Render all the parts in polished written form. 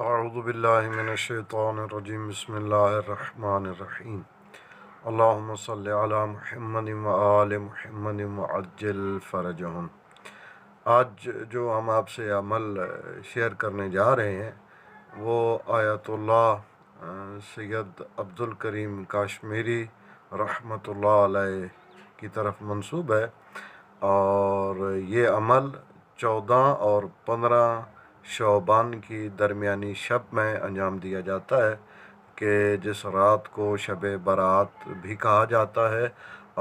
اعوذ باللہ من الشیطان الرجیم بسم اللہ الرحمن الرحیم اللہم صلی علی محمد و آل محمد وعجل فرجہم۔ آج جو ہم آپ سے عمل شیئر کرنے جا رہے ہیں وہ آیت اللہ سید عبدالکریم کاشمیری رحمۃ اللہ علیہ کی طرف منسوب ہے، اور یہ عمل 14 اور 15 شعبان کی درمیانی شب میں انجام دیا جاتا ہے، کہ جس رات کو شب برات بھی کہا جاتا ہے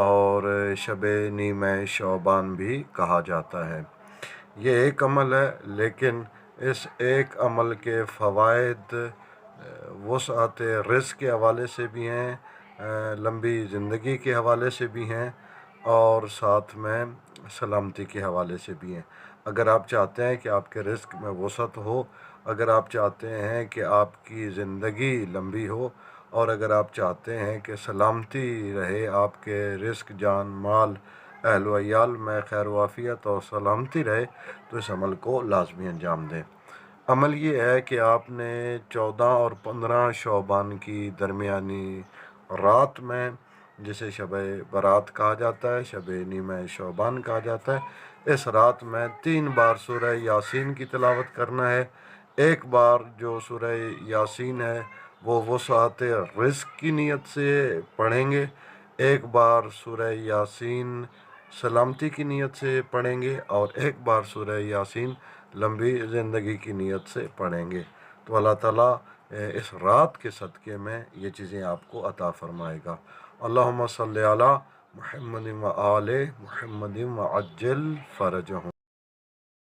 اور شب نیمہ شعبان بھی کہا جاتا ہے۔ یہ ایک عمل ہے، لیکن اس ایک عمل کے فوائد وسعت رزق کے حوالے سے بھی ہیں، لمبی زندگی کے حوالے سے بھی ہیں، اور ساتھ میں سلامتی کے حوالے سے بھی ہیں۔ اگر آپ چاہتے ہیں کہ آپ کے رزق میں وسعت ہو، اگر آپ چاہتے ہیں کہ آپ کی زندگی لمبی ہو، اور اگر آپ چاہتے ہیں کہ سلامتی رہے، آپ کے رزق، جان، مال، اہل و عیال میں خیر و عافیت اور سلامتی رہے، تو اس عمل کو لازمی انجام دیں۔ عمل یہ ہے کہ آپ نے 14 اور 15 شعبان کی درمیانی رات میں، جسے شب برات کہا جاتا ہے، شب نیمہ شعبان کہا جاتا ہے، اس رات میں 3 بار سورہ یاسین کی تلاوت کرنا ہے۔ ایک بار جو سورہ یاسین ہے وہ وسعت رزق کی نیت سے پڑھیں گے، ایک بار سورہ یاسین سلامتی کی نیت سے پڑھیں گے، اور ایک بار سورہ یاسین لمبی زندگی کی نیت سے پڑھیں گے۔ تو اللہ تعالیٰ اس رات کے صدقے میں یہ چیزیں آپ کو عطا فرمائے گا۔ اللہم صلی علی محمد و آل محمد وعجل فرجہم۔